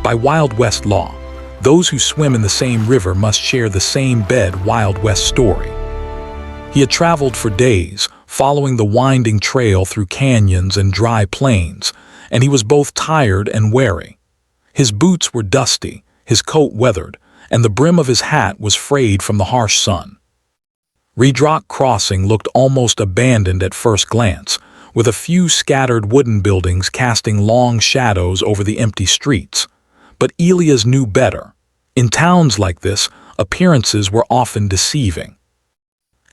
By Wild West law, those who swim in the same river must share the same bed. Wild West story. He had traveled for days, following the winding trail through canyons and dry plains, and he was both tired and weary. His boots were dusty, his coat weathered, and the brim of his hat was frayed from the harsh sun. Redrock Crossing looked almost abandoned at first glance, with a few scattered wooden buildings casting long shadows over the empty streets. But Elias knew better. In towns like this, appearances were often deceiving.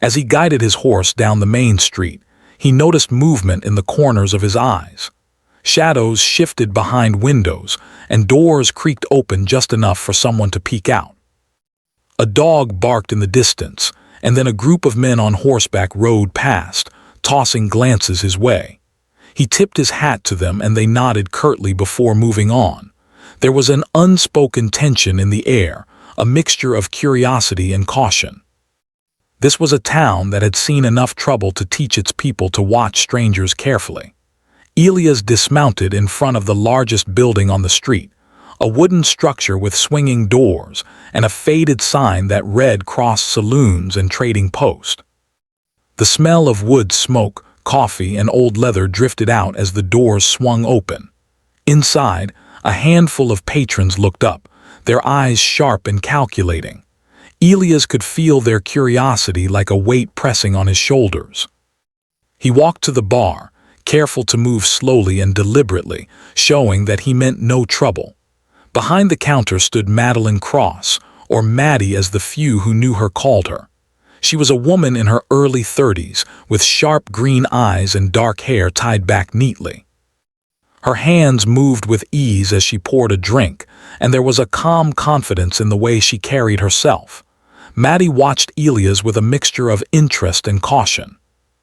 As he guided his horse down the main street, he noticed movement in the corners of his eyes. Shadows shifted behind windows, and doors creaked open just enough for someone to peek out. A dog barked in the distance, and then a group of men on horseback rode past, tossing glances his way. He tipped his hat to them and they nodded curtly before moving on. There was an unspoken tension in the air, a mixture of curiosity and caution. This was a town that had seen enough trouble to teach its people to watch strangers carefully. Elias dismounted in front of the largest building on the street, a wooden structure with swinging doors and a faded sign that read Cross Saloons and Trading Post. The smell of wood smoke, coffee, and old leather drifted out as the doors swung open. Inside, a handful of patrons looked up, their eyes sharp and calculating. Elias could feel their curiosity like a weight pressing on his shoulders. He walked to the bar, careful to move slowly and deliberately, showing that he meant no trouble. Behind the counter stood Madeline Cross, or Maddie as the few who knew her called her. She was a woman in her early 30s, with sharp green eyes and dark hair tied back neatly. Her hands moved with ease as she poured a drink, and there was a calm confidence in the way she carried herself. Maddie watched Elias with a mixture of interest and caution.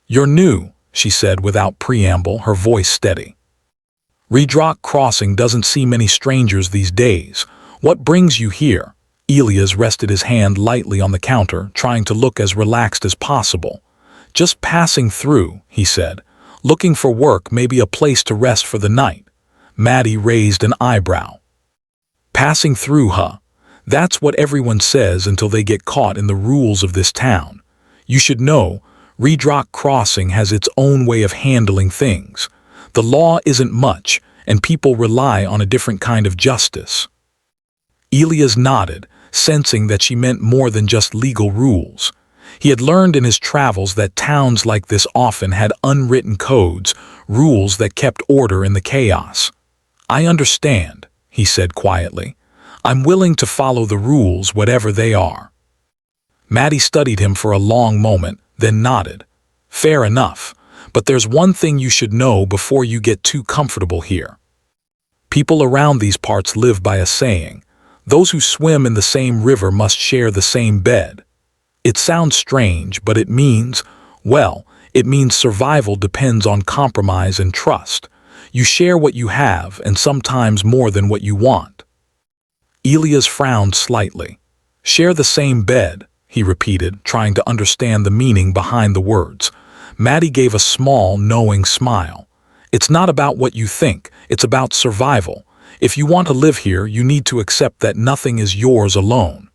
"You're new," she said without preamble, her voice steady. "Redrock Crossing doesn't see many strangers these days. What brings you here?" Elias rested his hand lightly on the counter, trying to look as relaxed as possible. "Just passing through," he said. "Looking for work, maybe a place to rest for the night." Maddie raised an eyebrow. "Passing through, huh? That's what everyone says until they get caught in the rules of this town. You should know, Redrock Crossing has its own way of handling things. The law isn't much, and people rely on a different kind of justice." Elias nodded, sensing that she meant more than just legal rules. He had learned in his travels that towns like this often had unwritten codes, rules that kept order in the chaos. "I understand," he said quietly. "I'm willing to follow the rules, whatever they are." Maddie studied him for a long moment, then nodded. "Fair enough, but there's one thing you should know before you get too comfortable here. People around these parts live by a saying, those who swim in the same river must share the same bed. It sounds strange, but it means, well, it means survival depends on compromise and trust. You share what you have, and sometimes more than what you want." Elias frowned slightly. "Share the same bed," he repeated, trying to understand the meaning behind the words. Maddie gave a small, knowing smile. "It's not about what you think, it's about survival. If you want to live here, you need to accept that nothing is yours alone.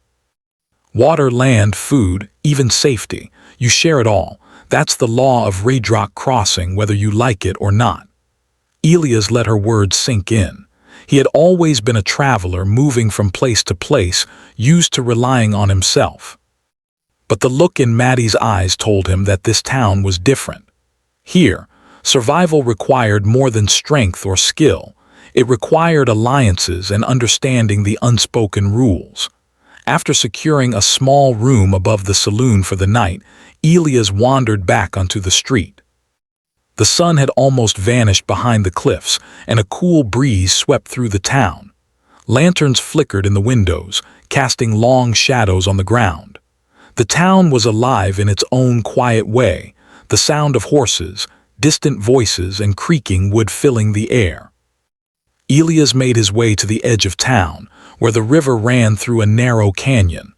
Water, land, food, even safety, you share it all. That's the law of Redrock Crossing, whether you like it or not." Elias let her words sink in. He had always been a traveler, moving from place to place, used to relying on himself. But the look in Maddie's eyes told him that this town was different. Here, survival required more than strength or skill. It required alliances and understanding the unspoken rules. After securing a small room above the saloon for the night, Elias wandered back onto the street. The sun had almost vanished behind the cliffs, and a cool breeze swept through the town. Lanterns flickered in the windows, casting long shadows on the ground. The town was alive in its own quiet way, the sound of horses, distant voices, and creaking wood filling the air. Elias made his way to the edge of town, where the river ran through a narrow canyon.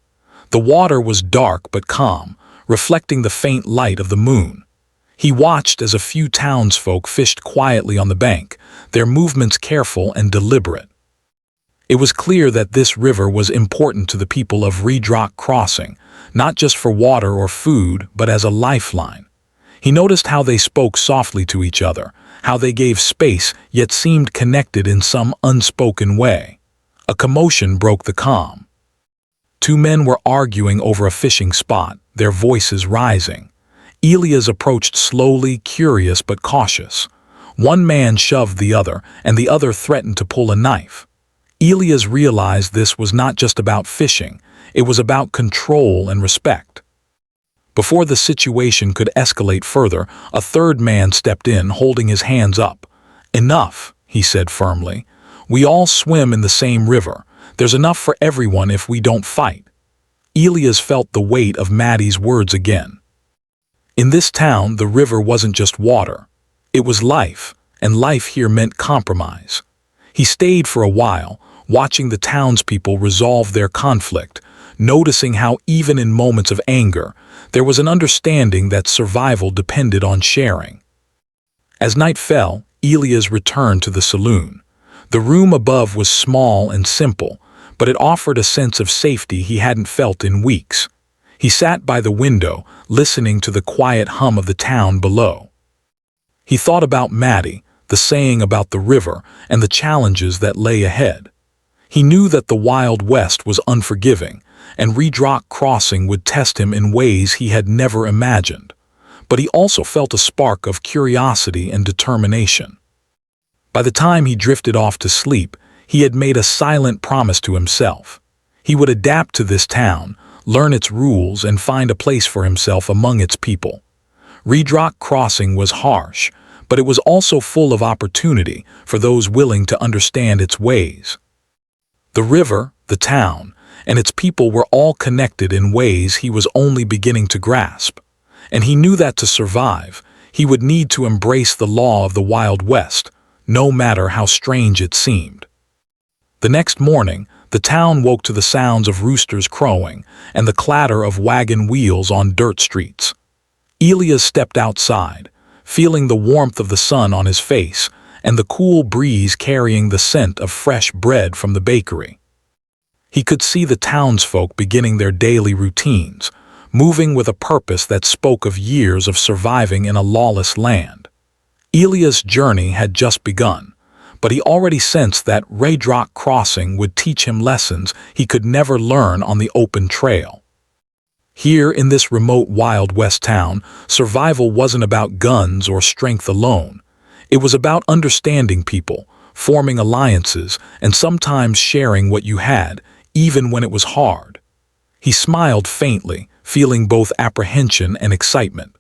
The water was dark but calm, reflecting the faint light of the moon. He watched as a few townsfolk fished quietly on the bank, their movements careful and deliberate. It was clear that this river was important to the people of Redrock Crossing, not just for water or food, but as a lifeline. He noticed how they spoke softly to each other, how they gave space yet seemed connected in some unspoken way. A commotion broke the calm. Two men were arguing over a fishing spot, their voices rising. Elias approached slowly, curious but cautious. One man shoved the other, and the other threatened to pull a knife. Elias realized this was not just about fishing, it was about control and respect. Before the situation could escalate further, a third man stepped in, holding his hands up. "Enough," he said firmly. "We all swim in the same river. There's enough for everyone if we don't fight." Elias felt the weight of Maddie's words again. In this town, the river wasn't just water. It was life, and life here meant compromise. He stayed for a while, watching the townspeople resolve their conflict, noticing how even in moments of anger, there was an understanding that survival depended on sharing. As night fell, Elias returned to the saloon. The room above was small and simple, but it offered a sense of safety he hadn't felt in weeks. He sat by the window, listening to the quiet hum of the town below. He thought about Maddie, the saying about the river, and the challenges that lay ahead. He knew that the Wild West was unforgiving, and Redrock Crossing would test him in ways he had never imagined. But he also felt a spark of curiosity and determination. By the time he drifted off to sleep, he had made a silent promise to himself. He would adapt to this town, learn its rules, and find a place for himself among its people. Redrock Crossing was harsh, but it was also full of opportunity for those willing to understand its ways. The river, the town, and its people were all connected in ways he was only beginning to grasp. And he knew that to survive, he would need to embrace the law of the Wild West, no matter how strange it seemed. The next morning, the town woke to the sounds of roosters crowing and the clatter of wagon wheels on dirt streets. Elias stepped outside, feeling the warmth of the sun on his face and the cool breeze carrying the scent of fresh bread from the bakery. He could see the townsfolk beginning their daily routines, moving with a purpose that spoke of years of surviving in a lawless land. Elias' journey had just begun, but he already sensed that Redrock Crossing would teach him lessons he could never learn on the open trail. Here in this remote Wild West town, survival wasn't about guns or strength alone. It was about understanding people, forming alliances, and sometimes sharing what you had, even when it was hard. He smiled faintly, feeling both apprehension and excitement.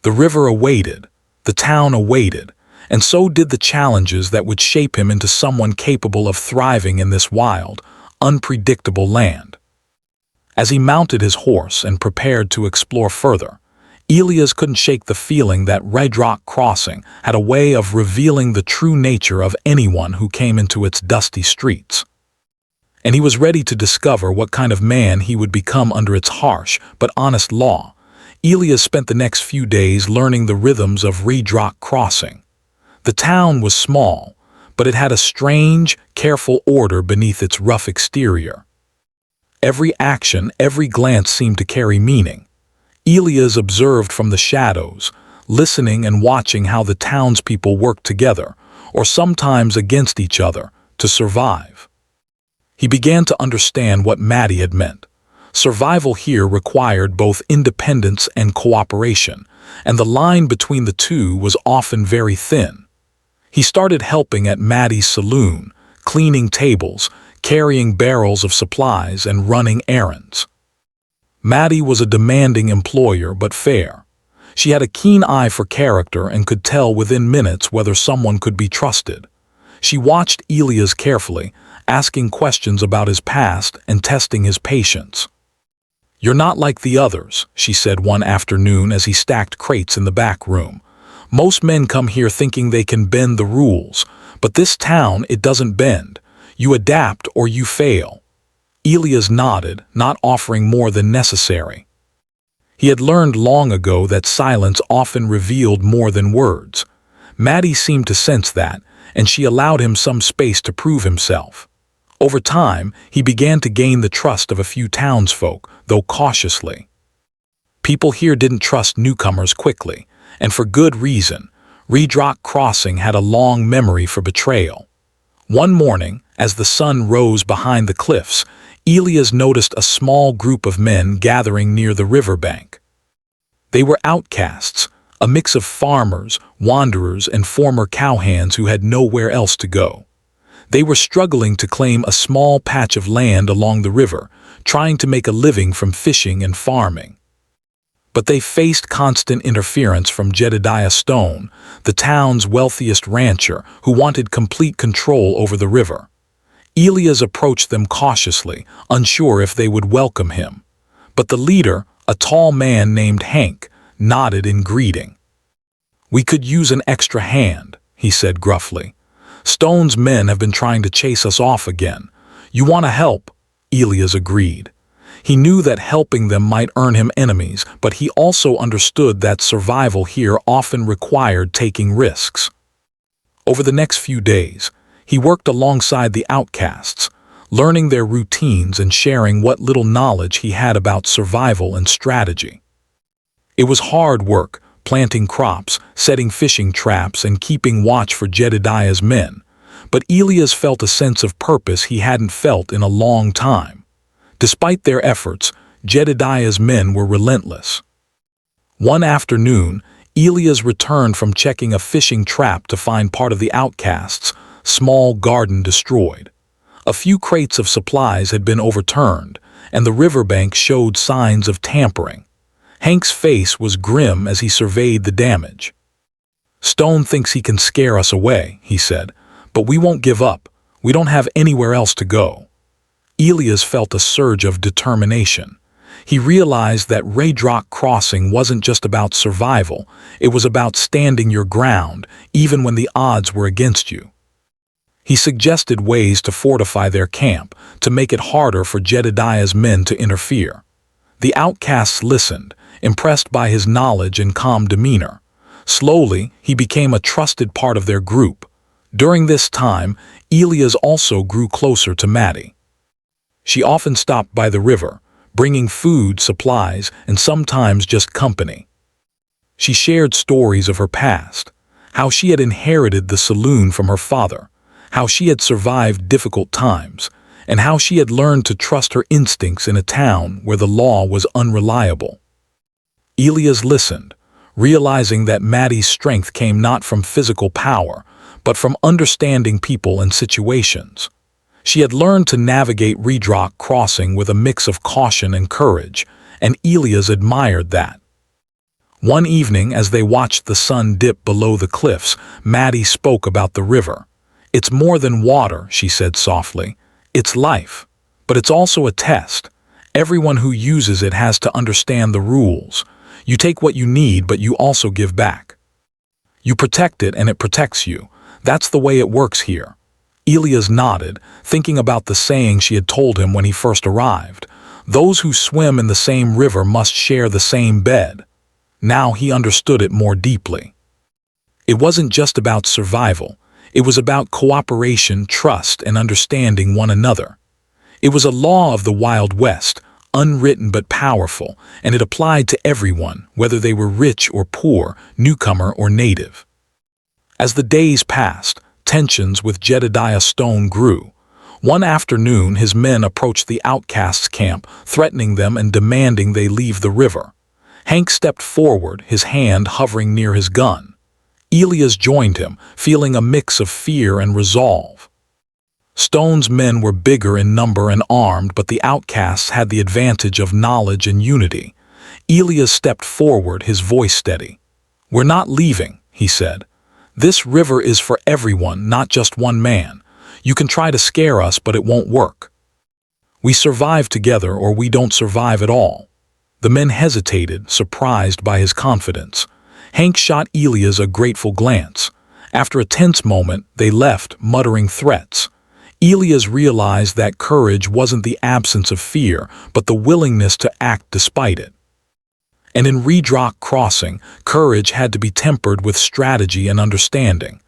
The river awaited, the town awaited, and so did the challenges that would shape him into someone capable of thriving in this wild, unpredictable land. As he mounted his horse and prepared to explore further, Elias couldn't shake the feeling that Redrock Crossing had a way of revealing the true nature of anyone who came into its dusty streets. And he was ready to discover what kind of man he would become under its harsh but honest law. Elias spent the next few days learning the rhythms of Redrock Crossing. The town was small, but it had a strange, careful order beneath its rough exterior. Every action, every glance seemed to carry meaning. Elias observed from the shadows, listening and watching how the townspeople worked together, or sometimes against each other, to survive. He began to understand what Maddie had meant. Survival here required both independence and cooperation, and the line between the two was often very thin. He started helping at Maddie's saloon, cleaning tables, carrying barrels of supplies, and running errands. Maddie was a demanding employer but fair. She had a keen eye for character and could tell within minutes whether someone could be trusted. She watched Elias carefully, asking questions about his past and testing his patience. "You're not like the others," she said one afternoon as he stacked crates in the back room. "Most men come here thinking they can bend the rules, but this town, it doesn't bend. You adapt or you fail." Elias nodded, not offering more than necessary. He had learned long ago that silence often revealed more than words. Maddie seemed to sense that, and she allowed him some space to prove himself. Over time, he began to gain the trust of a few townsfolk, though cautiously. People here didn't trust newcomers quickly, and for good reason. Redrock Crossing had a long memory for betrayal. One morning, as the sun rose behind the cliffs, Elias noticed a small group of men gathering near the riverbank. They were outcasts, a mix of farmers, wanderers, and former cowhands who had nowhere else to go. They were struggling to claim a small patch of land along the river, trying to make a living from fishing and farming. But they faced constant interference from Jedediah Stone, the town's wealthiest rancher, who wanted complete control over the river. Elias approached them cautiously, unsure if they would welcome him. But the leader, a tall man named Hank, nodded in greeting. "We could use an extra hand," he said gruffly. "Stone's men have been trying to chase us off again. You want to help?" Elias agreed. He knew that helping them might earn him enemies, but he also understood that survival here often required taking risks. Over the next few days, he worked alongside the outcasts, learning their routines and sharing what little knowledge he had about survival and strategy. It was hard work, planting crops, setting fishing traps, and keeping watch for Jedediah's men, but Elias felt a sense of purpose he hadn't felt in a long time. Despite their efforts, Jedediah's men were relentless. One afternoon, Elias returned from checking a fishing trap to find part of the outcasts' small garden destroyed. A few crates of supplies had been overturned, and the riverbank showed signs of tampering. Hank's face was grim as he surveyed the damage. "Stone thinks he can scare us away," he said, "but we won't give up. We don't have anywhere else to go." Elias felt a surge of determination. He realized that Redrock Crossing wasn't just about survival, it was about standing your ground, even when the odds were against you. He suggested ways to fortify their camp, to make it harder for Jedediah's men to interfere. The outcasts listened, impressed by his knowledge and calm demeanor. Slowly, he became a trusted part of their group. During this time, Elias also grew closer to Maddie. She often stopped by the river, bringing food, supplies, and sometimes just company. She shared stories of her past, how she had inherited the saloon from her father, how she had survived difficult times, and how she had learned to trust her instincts in a town where the law was unreliable. Elias listened, realizing that Maddie's strength came not from physical power, but from understanding people and situations. She had learned to navigate Redrock Crossing with a mix of caution and courage, and Elias admired that. One evening, as they watched the sun dip below the cliffs, Maddie spoke about the river. "It's more than water," she said softly. "It's life. But it's also a test. Everyone who uses it has to understand the rules. You take what you need, but you also give back. You protect it and it protects you. That's the way it works here." Elias nodded, thinking about the saying she had told him when he first arrived. Those who swim in the same river must share the same bed. Now he understood it more deeply. It wasn't just about survival. It was about cooperation, trust, and understanding one another. It was a law of the Wild West, unwritten but powerful, and it applied to everyone, whether they were rich or poor, newcomer or native. As the days passed, tensions with Jedediah Stone grew. One afternoon, his men approached the outcasts' camp, threatening them and demanding they leave the river. Hank stepped forward, his hand hovering near his gun. Elias joined him, feeling a mix of fear and resolve. Stone's men were bigger in number and armed, but the outcasts had the advantage of knowledge and unity. Elias stepped forward, his voice steady. "We're not leaving," he said. "This river is for everyone, not just one man. You can try to scare us, but it won't work. We survive together or we don't survive at all." The men hesitated, surprised by his confidence. Hank shot Elias a grateful glance. After a tense moment, they left, muttering threats. Elias realized that courage wasn't the absence of fear, but the willingness to act despite it. And in Redrock Crossing, courage had to be tempered with strategy and understanding.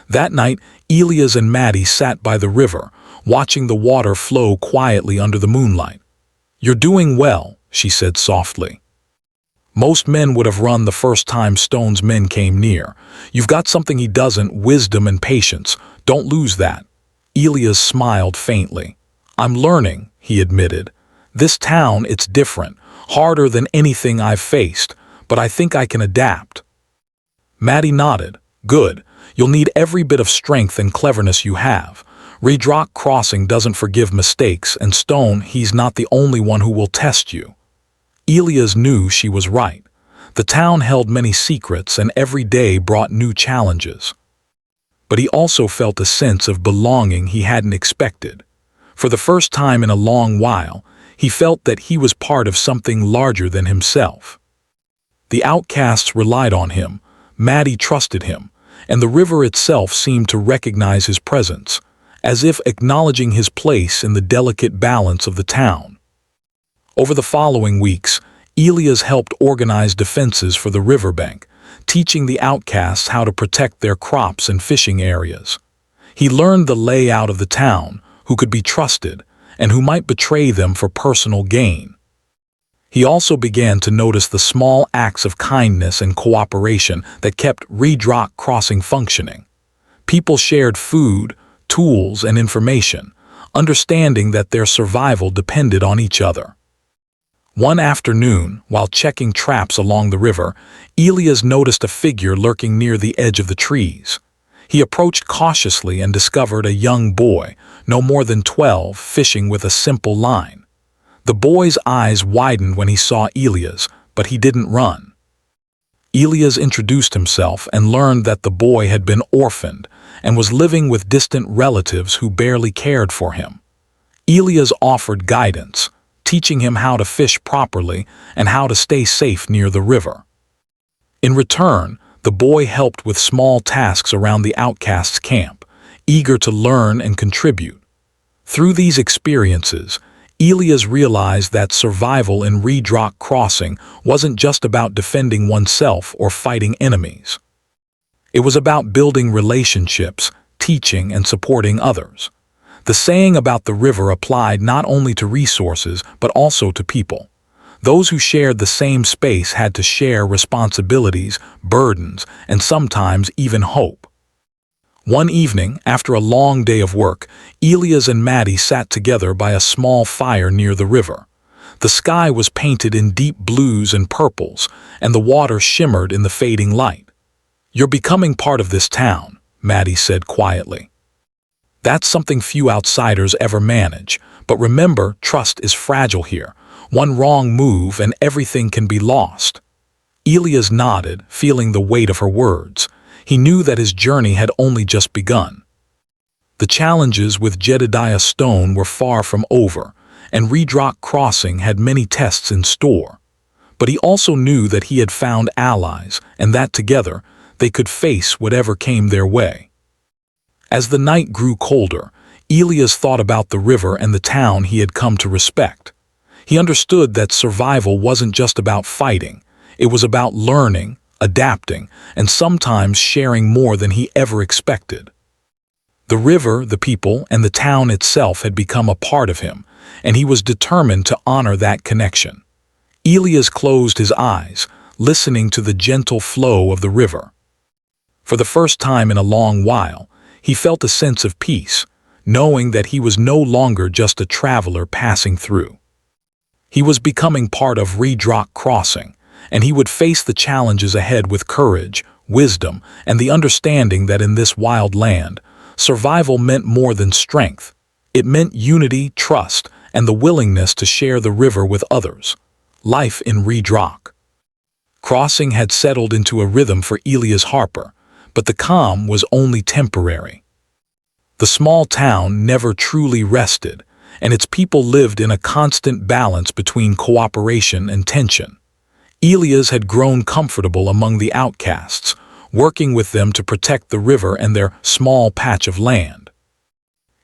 That night, Elias and Maddie sat by the river, watching the water flow quietly under the moonlight. "You're doing well," she said softly. "Most men would have run the first time Stone's men came near. You've got something he doesn't, wisdom and patience. Don't lose that." Elias smiled faintly. "I'm learning," he admitted. "This town, it's different, harder than anything I've faced, but I think I can adapt." Maddie nodded. "Good. You'll need every bit of strength and cleverness you have. Redrock Crossing doesn't forgive mistakes, and Stone, he's not the only one who will test you." Elias knew she was right. The town held many secrets, and every day brought new challenges. But he also felt a sense of belonging he hadn't expected. For the first time in a long while, he felt that he was part of something larger than himself. The outcasts relied on him, Maddie trusted him, and the river itself seemed to recognize his presence, as if acknowledging his place in the delicate balance of the town. Over the following weeks, Elias helped organize defenses for the riverbank, teaching the outcasts how to protect their crops and fishing areas. He learned the layout of the town, who could be trusted, and who might betray them for personal gain. He also began to notice the small acts of kindness and cooperation that kept Redrock Crossing functioning. People shared food, tools, and information, understanding that their survival depended on each other. One afternoon, while checking traps along the river, Elias noticed a figure lurking near the edge of the trees. He approached cautiously and discovered a young boy, no more than 12, fishing with a simple line. The boy's eyes widened when he saw Elias, but he didn't run. Elias introduced himself and learned that the boy had been orphaned and was living with distant relatives who barely cared for him. Elias offered guidance, teaching him how to fish properly and how to stay safe near the river. In return, the boy helped with small tasks around the outcasts' camp, eager to learn and contribute. Through these experiences, Elias realized that survival in Redrock Crossing wasn't just about defending oneself or fighting enemies. It was about building relationships, teaching, and supporting others. The saying about the river applied not only to resources, but also to people. Those who shared the same space had to share responsibilities, burdens, and sometimes even hope. One evening, after a long day of work, Elias and Maddie sat together by a small fire near the river. The sky was painted in deep blues and purples, and the water shimmered in the fading light. "You're becoming part of this town," Maddie said quietly. "That's something few outsiders ever manage, but remember, trust is fragile here. One wrong move and everything can be lost." Elias nodded, feeling the weight of her words. He knew that his journey had only just begun. The challenges with Jedediah Stone were far from over, and Redrock Crossing had many tests in store. But he also knew that he had found allies, and that together, they could face whatever came their way. As the night grew colder, Elias thought about the river and the town he had come to respect. He understood that survival wasn't just about fighting. It was about learning, adapting, and sometimes sharing more than he ever expected. The river, the people, and the town itself had become a part of him, and he was determined to honor that connection. Elias closed his eyes, listening to the gentle flow of the river. For the first time in a long while, he felt a sense of peace, knowing that he was no longer just a traveler passing through. He was becoming part of Redrock Crossing, and he would face the challenges ahead with courage, wisdom, and the understanding that in this wild land, survival meant more than strength. It meant unity, trust, and the willingness to share the river with others. Life in Redrock Crossing had settled into a rhythm for Elias Harper, but the calm was only temporary. The small town never truly rested, and its people lived in a constant balance between cooperation and tension. Elias had grown comfortable among the outcasts, working with them to protect the river and their small patch of land.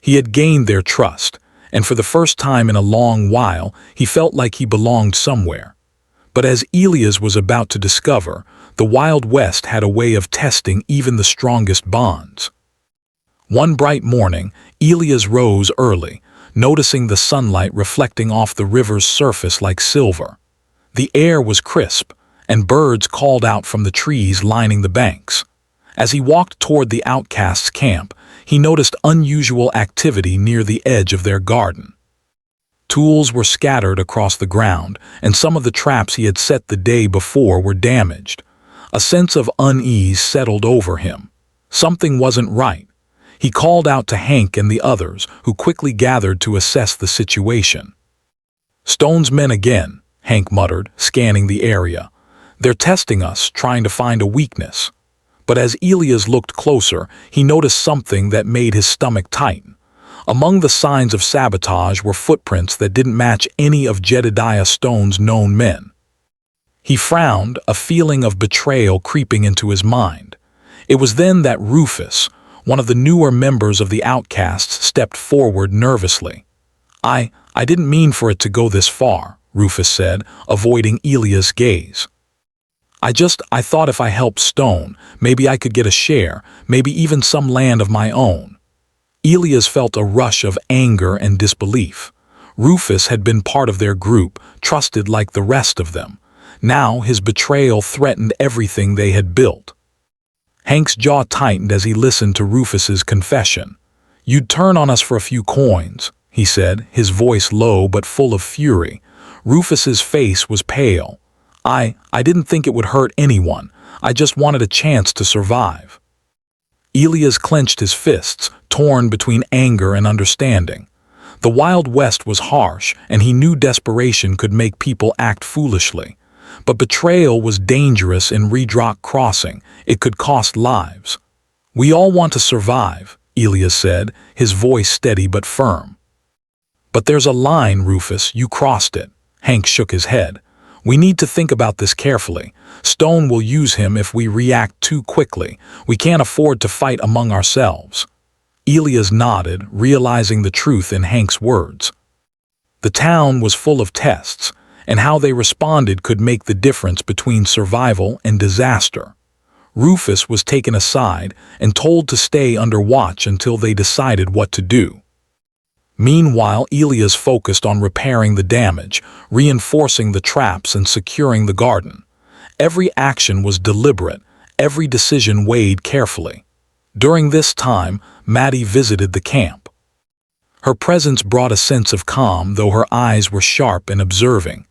He had gained their trust, and for the first time in a long while, he felt like he belonged somewhere. But as Elias was about to discover, the Wild West had a way of testing even the strongest bonds. One bright morning, Elias rose early, noticing the sunlight reflecting off the river's surface like silver. The air was crisp, and birds called out from the trees lining the banks. As he walked toward the outcasts' camp, he noticed unusual activity near the edge of their garden. Tools were scattered across the ground, and some of the traps he had set the day before were damaged. A sense of unease settled over him. Something wasn't right. He called out to Hank and the others, who quickly gathered to assess the situation. "Stone's men again," Hank muttered, scanning the area. "They're testing us, trying to find a weakness." But as Elias looked closer, he noticed something that made his stomach tighten. Among the signs of sabotage were footprints that didn't match any of Jedediah Stone's known men. He frowned, a feeling of betrayal creeping into his mind. It was then that Rufus, one of the newer members of the outcasts, stepped forward nervously. I didn't mean for it to go this far," Rufus said, avoiding Elias' gaze. I thought if I helped Stone, maybe I could get a share, maybe even some land of my own." Elias felt a rush of anger and disbelief. Rufus had been part of their group, trusted like the rest of them. Now his betrayal threatened everything they had built. Hank's jaw tightened as he listened to Rufus's confession. "You'd turn on us for a few coins," he said, his voice low but full of fury. Rufus's face was pale. I didn't think it would hurt anyone. I just wanted a chance to survive." Elias clenched his fists, torn between anger and understanding. The Wild West was harsh, and he knew desperation could make people act foolishly. But betrayal was dangerous in Red Rock Crossing. It could cost lives. "We all want to survive," Elias said, his voice steady but firm. "But there's a line, Rufus, you crossed it." Hank shook his head. "We need to think about this carefully. Stone will use him if we react too quickly. We can't afford to fight among ourselves." Elias nodded, realizing the truth in Hank's words. The town was full of tests, and how they responded could make the difference between survival and disaster. Rufus was taken aside and told to stay under watch until they decided what to do. Meanwhile, Elias focused on repairing the damage, reinforcing the traps and securing the garden. Every action was deliberate, every decision weighed carefully. During this time, Maddie visited the camp. Her presence brought a sense of calm, though her eyes were sharp and observing.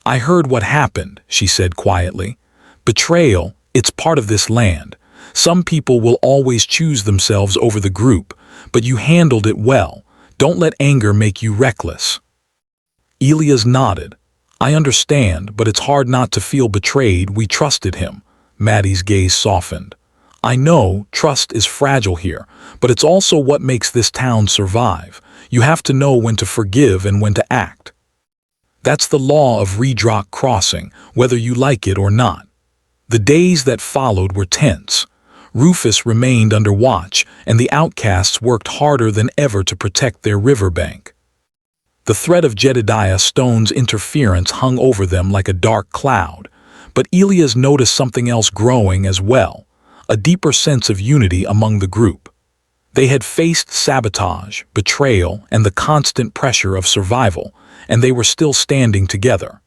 "I heard what happened," she said quietly. "Betrayal, it's part of this land. Some people will always choose themselves over the group, but you handled it well. Don't let anger make you reckless." Elias nodded. "I understand, but it's hard not to feel betrayed. We trusted him." Maddie's gaze softened. "I know, trust is fragile here, but it's also what makes this town survive. You have to know when to forgive and when to act. That's the law of Red Rock Crossing, whether you like it or not." The days that followed were tense. Rufus remained under watch, and the outcasts worked harder than ever to protect their riverbank. The threat of Jedediah Stone's interference hung over them like a dark cloud, but Elias noticed something else growing as well, a deeper sense of unity among the group. They had faced sabotage, betrayal, and the constant pressure of survival, and they were still standing together.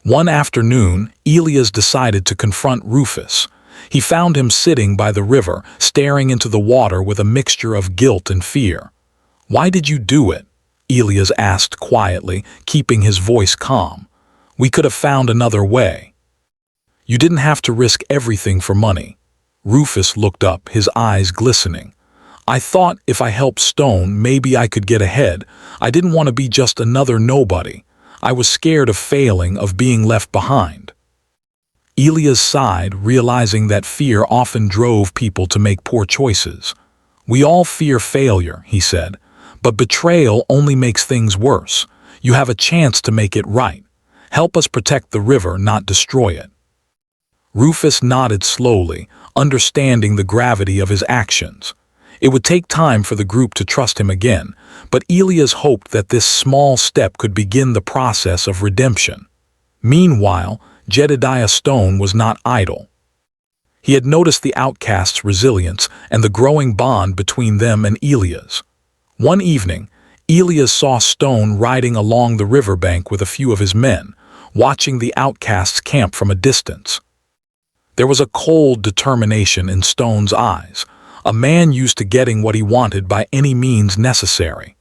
One afternoon, Elias decided to confront Rufus. He found him sitting by the river, staring into the water with a mixture of guilt and fear. "Why did you do it?" Elias asked quietly, keeping his voice calm. "We could have found another way." "You didn't have to risk everything for money." Rufus looked up, his eyes glistening. "I thought if I helped Stone, maybe I could get ahead. I didn't want to be just another nobody. I was scared of failing, of being left behind." Elias sighed, realizing that fear often drove people to make poor choices. "We all fear failure," he said, "but betrayal only makes things worse. You have a chance to make it right. Help us protect the river, not destroy it." Rufus nodded slowly, understanding the gravity of his actions. It would take time for the group to trust him again, but Elias hoped that this small step could begin the process of redemption. Meanwhile, Jedediah Stone was not idle. He had noticed the outcasts' resilience and the growing bond between them and Elias. One evening, Elias saw Stone riding along the riverbank with a few of his men, watching the outcasts camp from a distance. There was a cold determination in Stone's eyes, a man used to getting what he wanted by any means necessary.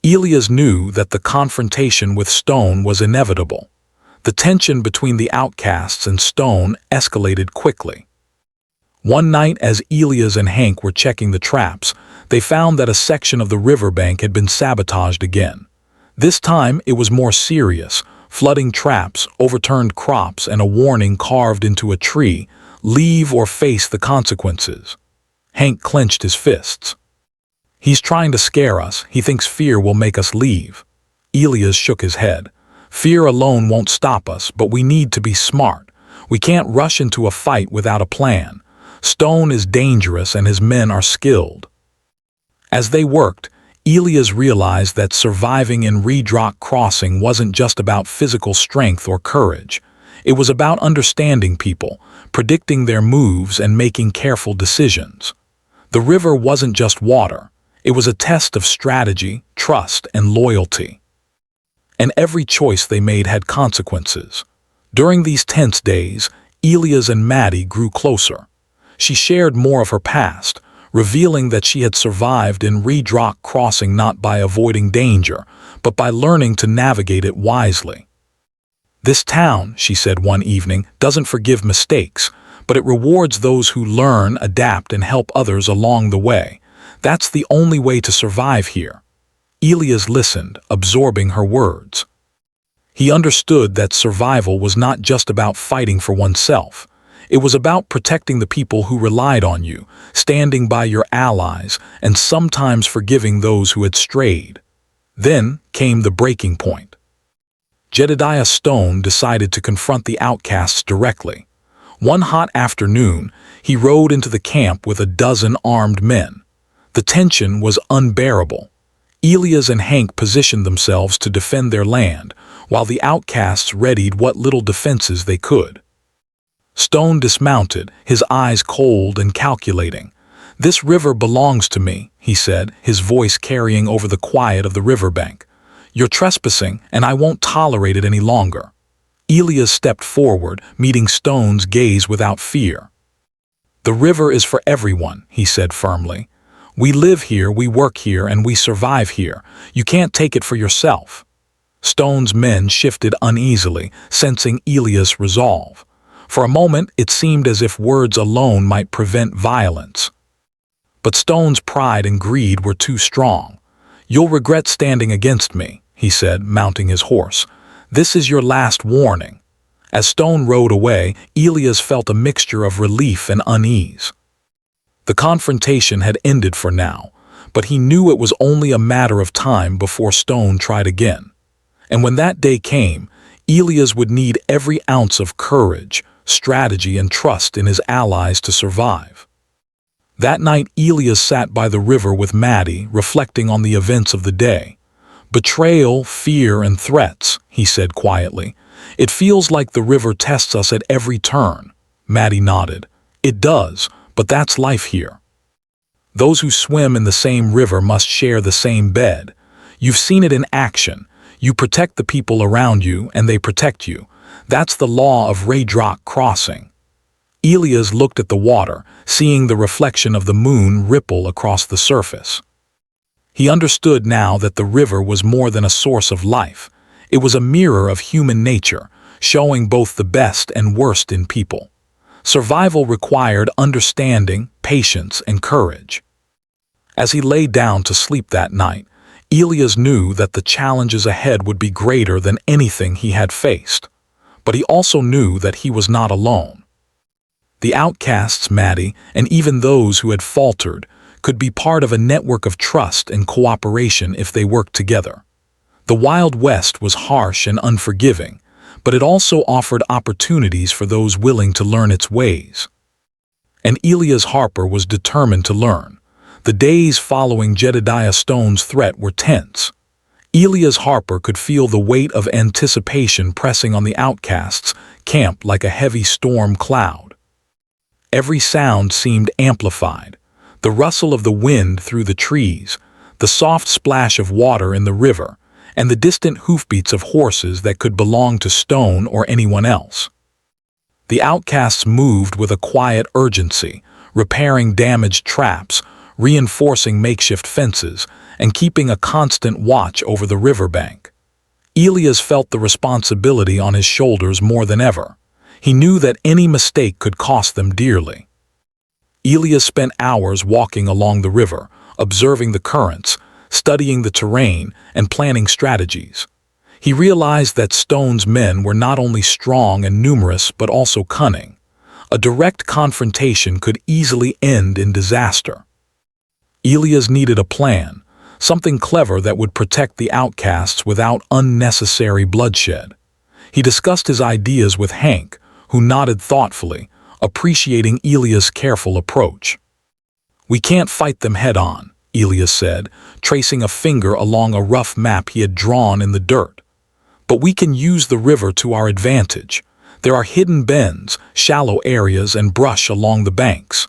Elias knew that the confrontation with Stone was inevitable. The tension between the outcasts and Stone escalated quickly. One night, as Elias and Hank were checking the traps, they found that a section of the riverbank had been sabotaged again. This time it was more serious: flooding traps, overturned crops, and a warning carved into a tree: leave or face the consequences. Hank clenched his fists. He's trying to scare us. He thinks fear will make us leave. Elias shook his head. Fear alone won't stop us, but we need to be smart. We can't rush into a fight without a plan. Stone is dangerous and his men are skilled. As they worked, Elias realized that surviving in Red Rock Crossing wasn't just about physical strength or courage. It was about understanding people, predicting their moves, and making careful decisions. The river wasn't just water. It was a test of strategy, trust, and loyalty. And every choice they made had consequences. During these tense days, Elias and Maddie grew closer. She shared more of her past, revealing that she had survived in Red Rock Crossing not by avoiding danger, but by learning to navigate it wisely. This town, she said one evening, doesn't forgive mistakes, but it rewards those who learn, adapt, and help others along the way. That's the only way to survive here. Elias listened, absorbing her words. He understood that survival was not just about fighting for oneself. It was about protecting the people who relied on you, standing by your allies, and sometimes forgiving those who had strayed. Then came the breaking point. Jedediah Stone decided to confront the outcasts directly. One hot afternoon, he rode into the camp with a dozen armed men. The tension was unbearable. Elias and Hank positioned themselves to defend their land, while the outcasts readied what little defenses they could. Stone dismounted, his eyes cold and calculating. "This river belongs to me," he said, his voice carrying over the quiet of the riverbank. "You're trespassing, and I won't tolerate it any longer." Elias stepped forward, meeting Stone's gaze without fear. "The river is for everyone," he said firmly. "We live here, we work here, and we survive here. You can't take it for yourself." Stone's men shifted uneasily, sensing Elias' resolve. For a moment, it seemed as if words alone might prevent violence. But Stone's pride and greed were too strong. "You'll regret standing against me," he said, mounting his horse. "This is your last warning." As Stone rode away, Elias felt a mixture of relief and unease. The confrontation had ended for now, but he knew it was only a matter of time before Stone tried again. And when that day came, Elias would need every ounce of courage, strategy, and trust in his allies to survive. That night, Elias sat by the river with Maddie, reflecting on the events of the day. "Betrayal, fear, and threats," he said quietly. "It feels like the river tests us at every turn." Maddie nodded. "It does, but that's life here. Those who swim in the same river must share the same bed. You've seen it in action. You protect the people around you, and they protect you. That's the law of Red Rock Crossing." Elias looked at the water, seeing the reflection of the moon ripple across the surface. He understood now that the river was more than a source of life. It was a mirror of human nature, showing both the best and worst in people. Survival required understanding, patience, and courage. As he lay down to sleep that night, Elias knew that the challenges ahead would be greater than anything he had faced. But he also knew that he was not alone. The outcasts, Maddie, and even those who had faltered, could be part of a network of trust and cooperation if they worked together. The Wild West was harsh and unforgiving, but it also offered opportunities for those willing to learn its ways. And Elias Harper was determined to learn. The days following Jedediah Stone's threat were tense. Elias Harper could feel the weight of anticipation pressing on the outcasts' camp like a heavy storm cloud. Every sound seemed amplified. The rustle of the wind through the trees, the soft splash of water in the river, and the distant hoofbeats of horses that could belong to Stone or anyone else. The outcasts moved with a quiet urgency, repairing damaged traps, reinforcing makeshift fences, and keeping a constant watch over the riverbank. Elias felt the responsibility on his shoulders more than ever. He knew that any mistake could cost them dearly. Elias spent hours walking along the river, observing the currents, studying the terrain, and planning strategies. He realized that Stone's men were not only strong and numerous but also cunning. A direct confrontation could easily end in disaster. Elias needed a plan, something clever that would protect the outcasts without unnecessary bloodshed. He discussed his ideas with Hank, who nodded thoughtfully, appreciating Elias' careful approach. "We can't fight them head-on," Elias said, tracing a finger along a rough map he had drawn in the dirt. "But we can use the river to our advantage. There are hidden bends, shallow areas, and brush along the banks.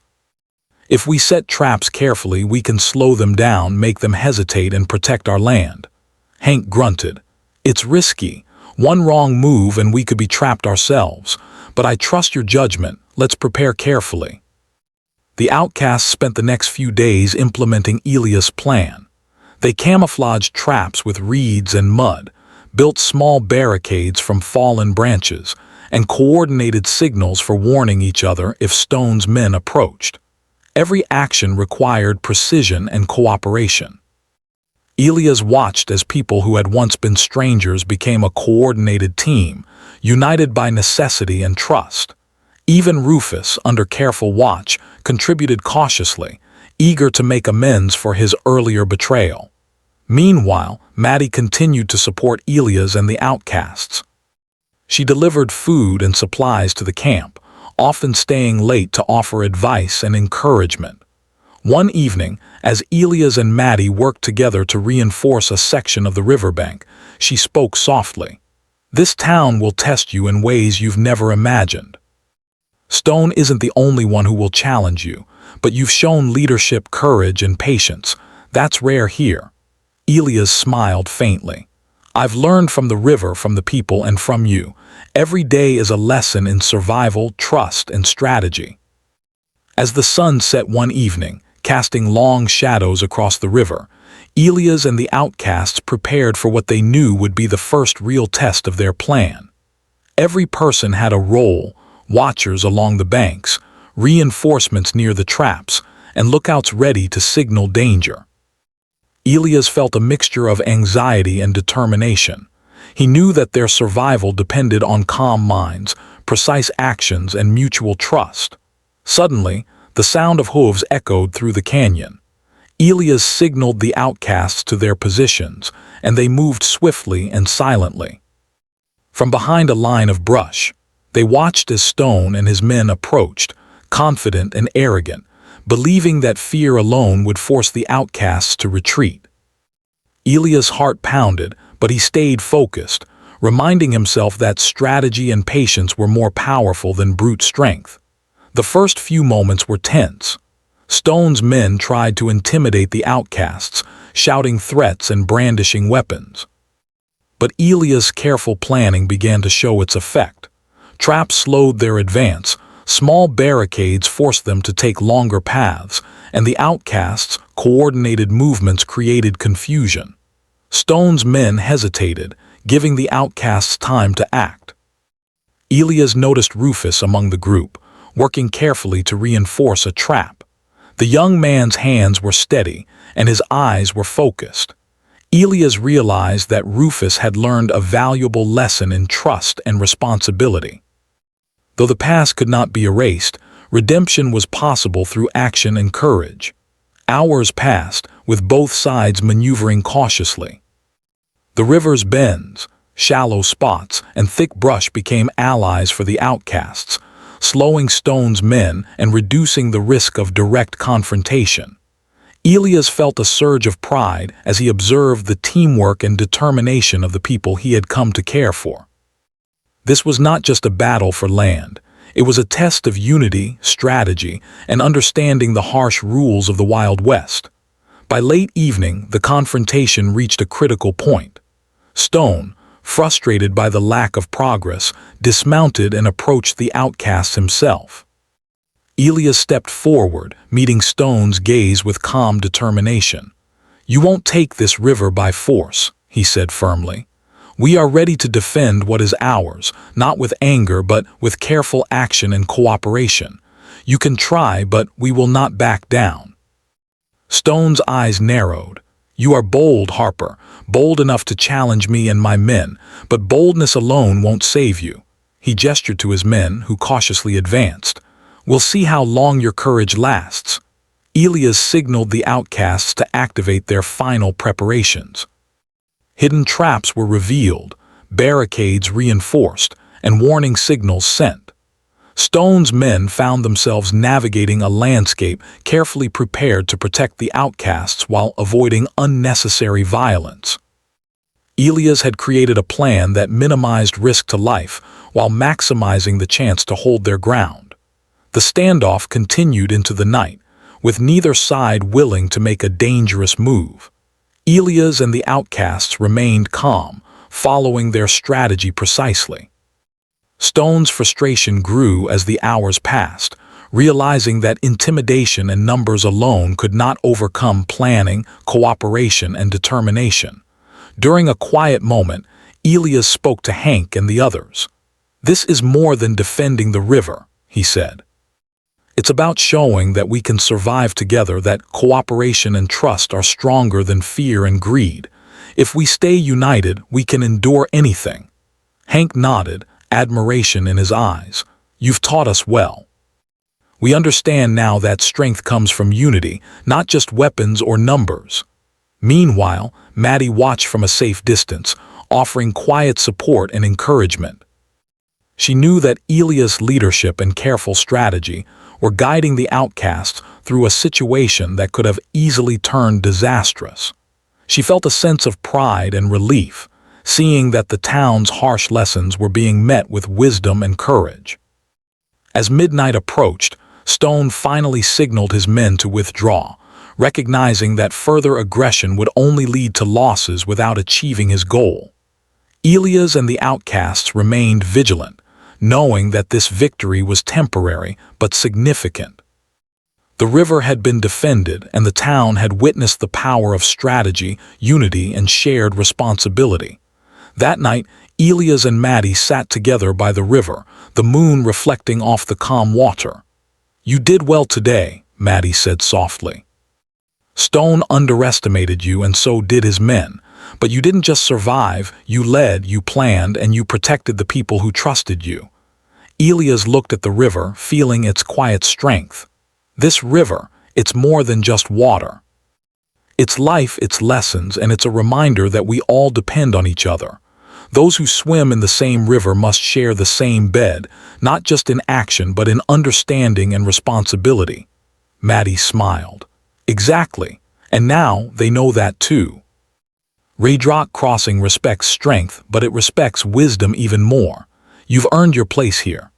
If we set traps carefully, we can slow them down, make them hesitate, and protect our land." Hank grunted. "It's risky. One wrong move and we could be trapped ourselves. But I trust your judgment. Let's prepare carefully." The outcasts spent the next few days implementing Elias' plan. They camouflaged traps with reeds and mud, built small barricades from fallen branches, and coordinated signals for warning each other if Stone's men approached. Every action required precision and cooperation. Elias watched as people who had once been strangers became a coordinated team, united by necessity and trust. Even Rufus, under careful watch, contributed cautiously, eager to make amends for his earlier betrayal. Meanwhile, Maddie continued to support Elias and the outcasts. She delivered food and supplies to the camp, often staying late to offer advice and encouragement. One evening, as Elias and Maddie worked together to reinforce a section of the riverbank, she spoke softly. "This town will test you in ways you've never imagined. Stone isn't the only one who will challenge you, but you've shown leadership, courage, and patience. That's rare here." Elias smiled faintly. "I've learned from the river, from the people, and from you. Every day is a lesson in survival, trust, and strategy." As the sun set one evening, casting long shadows across the river, Elias and the outcasts prepared for what they knew would be the first real test of their plan. Every person had a role: watchers along the banks, reinforcements near the traps, and lookouts ready to signal danger. Elias felt a mixture of anxiety and determination. He knew that their survival depended on calm minds, precise actions, and mutual trust. Suddenly, the sound of hooves echoed through the canyon. Elias signaled the outcasts to their positions, and they moved swiftly and silently. From behind a line of brush, they watched as Stone and his men approached, confident and arrogant, believing that fear alone would force the outcasts to retreat. Elias' heart pounded, but he stayed focused, reminding himself that strategy and patience were more powerful than brute strength. The first few moments were tense. Stone's men tried to intimidate the outcasts, shouting threats and brandishing weapons. But Elias' careful planning began to show its effect. Traps slowed their advance, small barricades forced them to take longer paths, and the outcasts' coordinated movements created confusion. Stone's men hesitated, giving the outcasts time to act. Elias noticed Rufus among the group, working carefully to reinforce a trap. The young man's hands were steady, and his eyes were focused. Elias realized that Rufus had learned a valuable lesson in trust and responsibility. Though the past could not be erased, redemption was possible through action and courage. Hours passed, with both sides maneuvering cautiously. The river's bends, shallow spots, and thick brush became allies for the outcasts, slowing Stone's men and reducing the risk of direct confrontation. Elias felt a surge of pride as he observed the teamwork and determination of the people he had come to care for. This was not just a battle for land. It was a test of unity, strategy, and understanding the harsh rules of the Wild West. By late evening, the confrontation reached a critical point. Stone, frustrated by the lack of progress, dismounted and approached the outcast himself. Elias stepped forward, meeting Stone's gaze with calm determination. "You won't take this river by force," he said firmly. "We are ready to defend what is ours, not with anger but with careful action and cooperation. You can try, but we will not back down." Stone's eyes narrowed. "You are bold, Harper, bold enough to challenge me and my men, but boldness alone won't save you." He gestured to his men, who cautiously advanced. "We'll see how long your courage lasts." Elias signaled the outcasts to activate their final preparations. Hidden traps were revealed, barricades reinforced, and warning signals sent. Stone's men found themselves navigating a landscape carefully prepared to protect the outcasts while avoiding unnecessary violence. Elias had created a plan that minimized risk to life while maximizing the chance to hold their ground. The standoff continued into the night, with neither side willing to make a dangerous move. Elias and the outcasts remained calm, following their strategy precisely. Stone's frustration grew as the hours passed, realizing that intimidation and numbers alone could not overcome planning, cooperation, and determination. During a quiet moment, Elias spoke to Hank and the others. "This is more than defending the river," he said. "It's about showing that we can survive together, that cooperation and trust are stronger than fear and greed. If we stay united, we can endure anything." Hank nodded, admiration in his eyes. "You've taught us well. We understand now that strength comes from unity, not just weapons or numbers." Meanwhile, Maddie watched from a safe distance, offering quiet support and encouragement. She knew that Elias' leadership and careful strategy were guiding the outcasts through a situation that could have easily turned disastrous. She felt a sense of pride and relief, seeing that the town's harsh lessons were being met with wisdom and courage. As midnight approached, Stone finally signaled his men to withdraw, recognizing that further aggression would only lead to losses without achieving his goal. Elias and the outcasts remained vigilant, knowing that this victory was temporary but significant. The river had been defended, and the town had witnessed the power of strategy, unity, and shared responsibility. That night, Elias and Maddie sat together by the river, the moon reflecting off the calm water. "You did well today," Maddie said softly. "Stone underestimated you, and so did his men. But you didn't just survive, you led, you planned, and you protected the people who trusted you." Elias looked at the river, feeling its quiet strength. This river, it's more than just water. It's life, it's lessons, and it's a reminder that we all depend on each other. Those who swim in the same river must share the same bed, not just in action but in understanding and responsibility. Maddie smiled. "Exactly, and now they know that too." Raydrock Crossing respects strength, but it respects wisdom even more. You've earned your place here.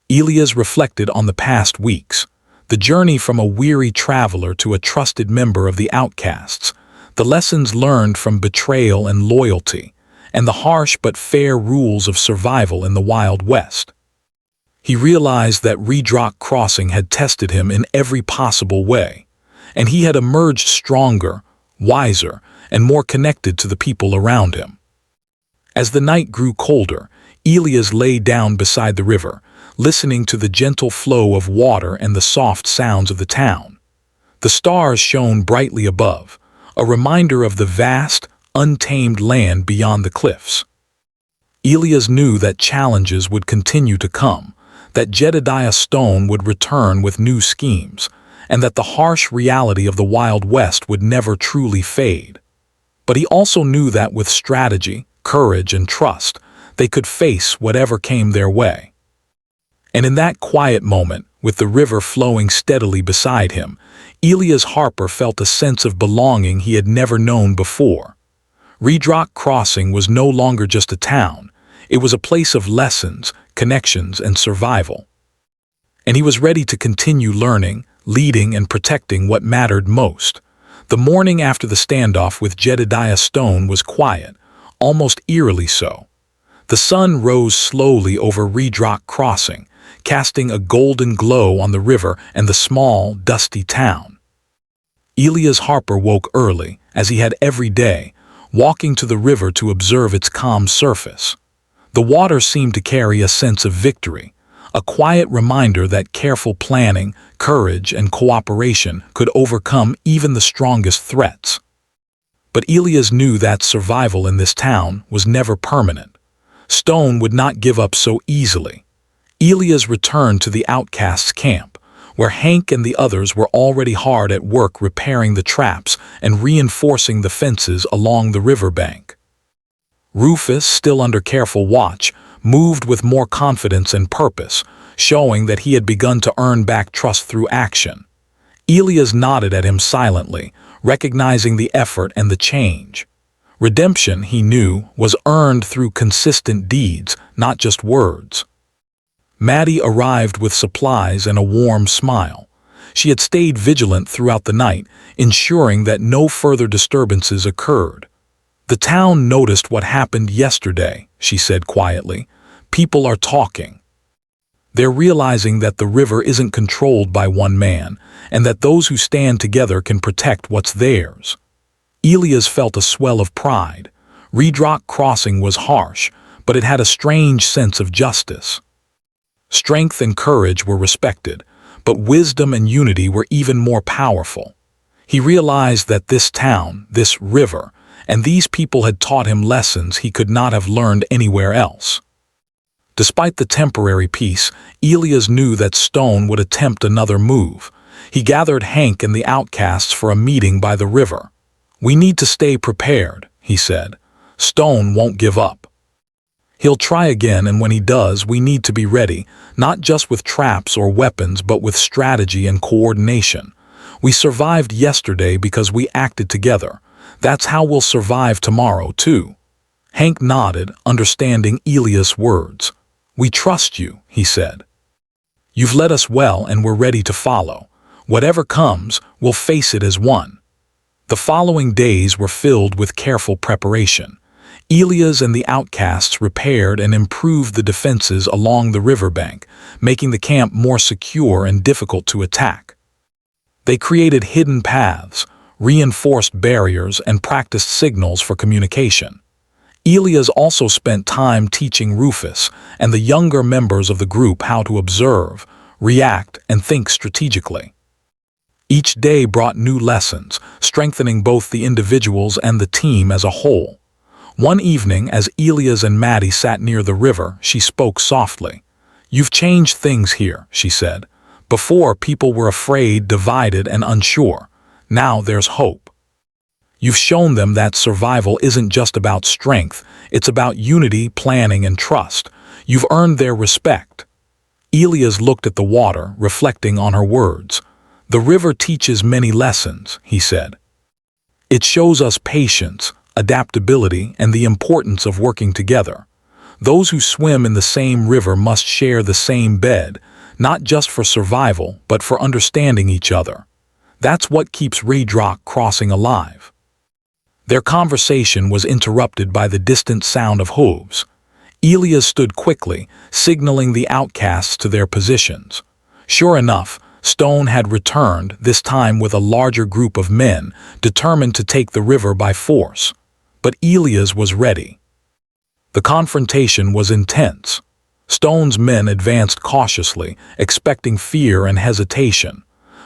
Elias reflected on the past weeks, the journey from a weary traveler to a trusted member of the outcasts, the lessons learned from betrayal and loyalty, and the harsh but fair rules of survival in the Wild West. He realized that Raydrock Crossing had tested him in every possible way, and he had emerged stronger, wiser, and more connected to the people around him. As the night grew colder, Elias lay down beside the river, listening to the gentle flow of water and the soft sounds of the town. The stars shone brightly above, a reminder of the vast, untamed land beyond the cliffs. Elias knew that challenges would continue to come, that Jedediah Stone would return with new schemes, and that the harsh reality of the Wild West would never truly fade. But he also knew that with strategy, courage, and trust, they could face whatever came their way. And in that quiet moment, with the river flowing steadily beside him, Elias Harper felt a sense of belonging he had never known before. Raydrock Crossing was no longer just a town, It was a place of lessons, connections, and survival. And he was ready to continue learning, leading, and protecting what mattered most. The morning after the standoff with Jedediah Stone was quiet, almost eerily so. The sun rose slowly over Reed Rock Crossing, casting a golden glow on the river and the small, dusty town. Elias Harper woke early, as he had every day, walking to the river to observe its calm surface. The water seemed to carry a sense of victory, a quiet reminder that careful planning, courage, and cooperation could overcome even the strongest threats. But Elias knew that survival in this town was never permanent. Stone would not give up so easily. Elias returned to the outcasts' camp, where Hank and the others were already hard at work repairing the traps and reinforcing the fences along the riverbank. Rufus, still under careful watch, moved with more confidence and purpose, showing that he had begun to earn back trust through action. Elias nodded at him silently, recognizing the effort and the change. Redemption, he knew, was earned through consistent deeds, not just words. Maddie arrived with supplies and a warm smile. She had stayed vigilant throughout the night, ensuring that no further disturbances occurred. "The town noticed what happened yesterday," she said quietly. "People are talking. They're realizing that the river isn't controlled by one man, and that those who stand together can protect what's theirs." Elias felt a swell of pride. Reed Rock Crossing was harsh, but it had a strange sense of justice. Strength and courage were respected, but wisdom and unity were even more powerful. He realized that this town, this river, and these people had taught him lessons he could not have learned anywhere else. Despite the temporary peace, Elias knew that Stone would attempt another move. He gathered Hank and the outcasts for a meeting by the river. "We need to stay prepared," he said. "Stone won't give up. He'll try again, and when he does, we need to be ready, not just with traps or weapons, but with strategy and coordination. We survived yesterday because we acted together. That's how we'll survive tomorrow, too." Hank nodded, understanding Elias' words. "We trust you," he said. "You've led us well, and we're ready to follow. Whatever comes, we'll face it as one." The following days were filled with careful preparation. Elias and the outcasts repaired and improved the defenses along the riverbank, making the camp more secure and difficult to attack. They created hidden paths, reinforced barriers, and practiced signals for communication. Elias also spent time teaching Rufus and the younger members of the group how to observe, react, and think strategically. Each day brought new lessons, strengthening both the individuals and the team as a whole. One evening, as Elias and Maddie sat near the river, she spoke softly. "You've changed things here," she said. "Before, people were afraid, divided, and unsure. Now there's hope. You've shown them that survival isn't just about strength, it's about unity, planning, and trust. You've earned their respect." Elias looked at the water, reflecting on her words. "The river teaches many lessons," he said. "It shows us patience, adaptability, and the importance of working together. Those who swim in the same river must share the same bed, not just for survival, but for understanding each other. That's what keeps Reed Rock Crossing alive." Their conversation was interrupted by the distant sound of hooves. Elias stood quickly, signaling the outcasts to their positions. Sure enough, Stone had returned, this time with a larger group of men, determined to take the river by force. But Elias was ready. The confrontation was intense. Stone's men advanced cautiously, expecting fear and hesitation.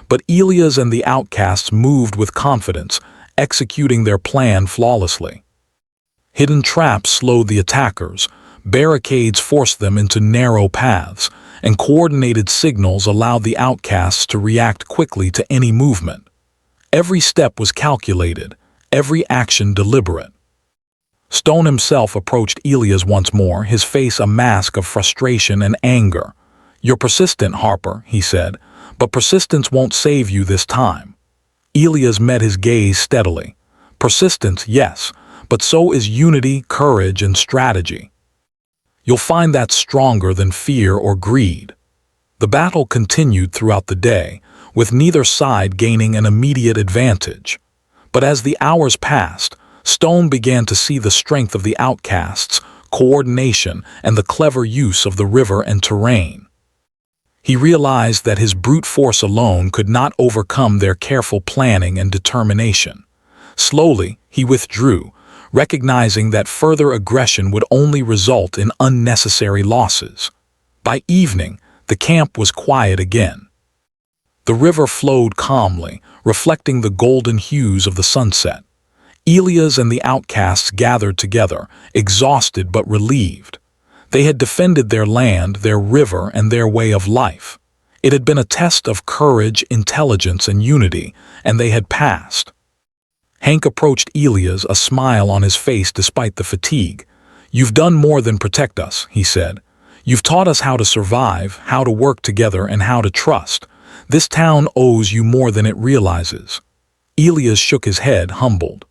But Elias and the outcasts moved with confidence, executing their plan flawlessly. Hidden traps slowed the attackers, barricades forced them into narrow paths, and coordinated signals allowed the outcasts to react quickly to any movement. Every step was calculated, every action deliberate. Stone himself approached Elias once more, his face a mask of frustration and anger. "You're persistent, Harper," he said, "but persistence won't save you this time." Elias met his gaze steadily. "Persistence, yes, but so is unity, courage, and strategy." You'll find that stronger than fear or greed. The battle continued throughout the day, with neither side gaining an immediate advantage. But as the hours passed, Stone began to see the strength of the outcasts, coordination, and the clever use of the river and terrain. He realized that his brute force alone could not overcome their careful planning and determination. Slowly, he withdrew, recognizing that further aggression would only result in unnecessary losses. By evening, the camp was quiet again. The river flowed calmly, reflecting the golden hues of the sunset. Elias and the outcasts gathered together, exhausted but relieved. They had defended their land, their river, and their way of life. It had been a test of courage, intelligence, and unity, and they had passed. Hank approached Elias, a smile on his face despite the fatigue. "You've done more than protect us," he said. "You've taught us how to survive, how to work together, and how to trust. This town owes you more than it realizes." Elias shook his head, humbled.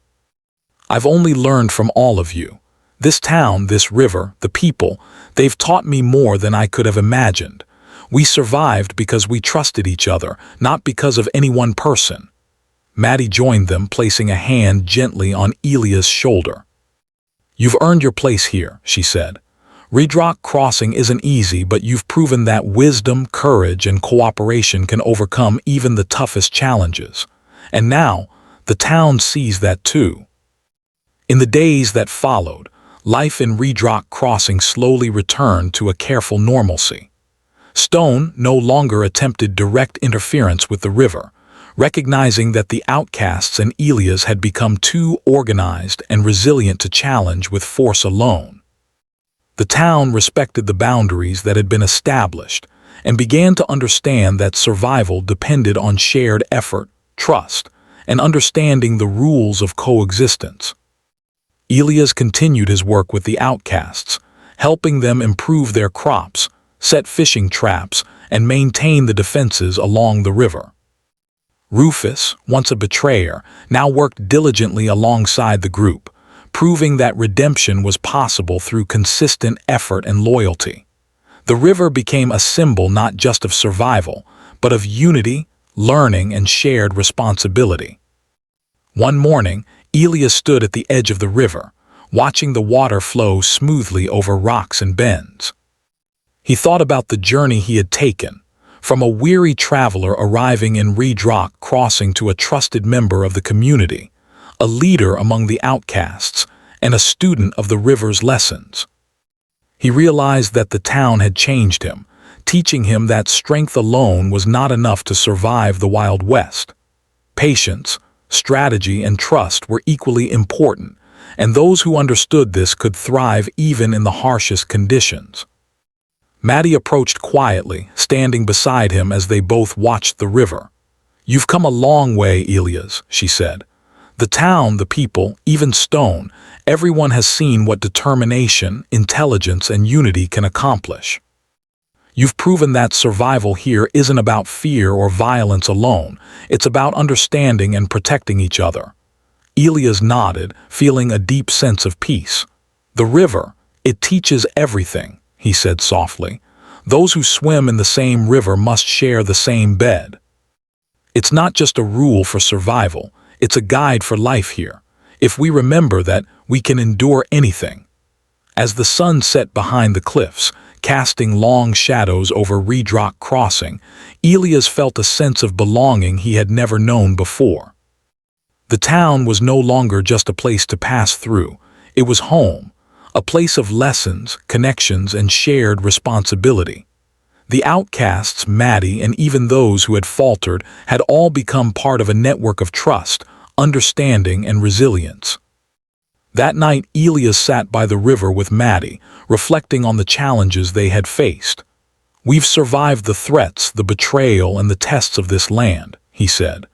"I've only learned from all of you. This town, this river, the people, they've taught me more than I could have imagined. We survived because we trusted each other, not because of any one person." Maddie joined them, placing a hand gently on Elias' shoulder. "You've earned your place here," she said. "Redrock Crossing isn't easy, but you've proven that wisdom, courage, and cooperation can overcome even the toughest challenges. And now, the town sees that too." In the days that followed, life in Redrock Crossing slowly returned to a careful normalcy. Stone no longer attempted direct interference with the river, recognizing that the outcasts and Elias had become too organized and resilient to challenge with force alone. The town respected the boundaries that had been established and began to understand that survival depended on shared effort, trust, and understanding the rules of coexistence. Elias continued his work with the outcasts, helping them improve their crops, set fishing traps, and maintain the defenses along the river. Rufus, once a betrayer, now worked diligently alongside the group, proving that redemption was possible through consistent effort and loyalty. The river became a symbol not just of survival, but of unity, learning, and shared responsibility. One morning, Elias stood at the edge of the river, watching the water flow smoothly over rocks and bends. He thought about the journey he had taken, from a weary traveler arriving in Redrock Crossing to a trusted member of the community, a leader among the outcasts, and a student of the river's lessons. He realized that the town had changed him, teaching him that strength alone was not enough to survive the Wild West. Patience, strategy, and trust were equally important, and those who understood this could thrive even in the harshest conditions. Maddie approached quietly, standing beside him as they both watched the river. "You've come a long way, Elias," she said. "The town, the people, even Stone, everyone has seen what determination, intelligence, and unity can accomplish. You've proven that survival here isn't about fear or violence alone, it's about understanding and protecting each other." Elias nodded, feeling a deep sense of peace. "The river, it teaches everything," he said softly. "Those who swim in the same river must share the same bed. It's not just a rule for survival, it's a guide for life here. If we remember that, we can endure anything." As the sun set behind the cliffs, casting long shadows over Redrock Crossing, Elias felt a sense of belonging he had never known before. The town was no longer just a place to pass through, it was home, a place of lessons, connections, and shared responsibility. The outcasts, Maddie, and even those who had faltered had all become part of a network of trust, understanding, and resilience. That night, Elias sat by the river with Maddie, reflecting on the challenges they had faced. "We've survived the threats, the betrayal, and the tests of this land," he said.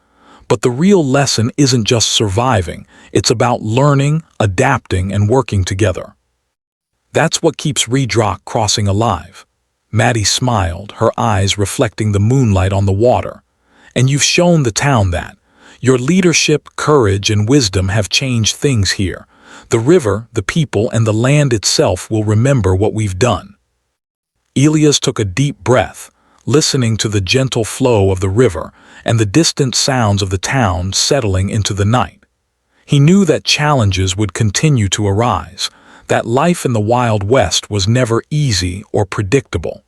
"But the real lesson isn't just surviving, it's about learning, adapting, and working together. That's what keeps Redrock Crossing alive." Maddie smiled, her eyes reflecting the moonlight on the water. "And you've shown the town that. Your leadership, courage, and wisdom have changed things here. The river, the people, and the land itself will remember what we've done." Elias took a deep breath, listening to the gentle flow of the river and the distant sounds of the town settling into the night. He knew that challenges would continue to arise, that life in the Wild West was never easy or predictable.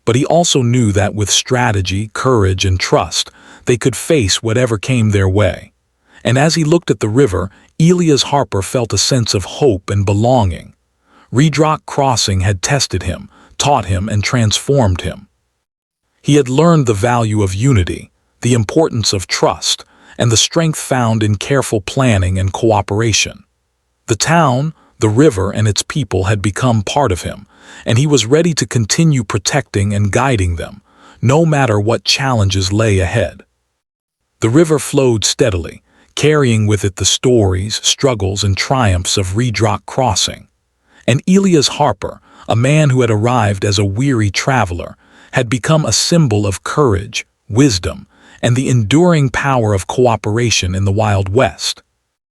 But he also knew that with strategy, courage, and trust, they could face whatever came their way. And as he looked at the river, Elias Harper felt a sense of hope and belonging. Red Rock Crossing had tested him, taught him, and transformed him. He had learned the value of unity, the importance of trust, and the strength found in careful planning and cooperation. The town, the river, and its people had become part of him, and he was ready to continue protecting and guiding them, no matter what challenges lay ahead. The river flowed steadily, carrying with it the stories, struggles, and triumphs of Red Rock Crossing. And Elias Harper, a man who had arrived as a weary traveler, had become a symbol of courage, wisdom, and the enduring power of cooperation in the Wild West.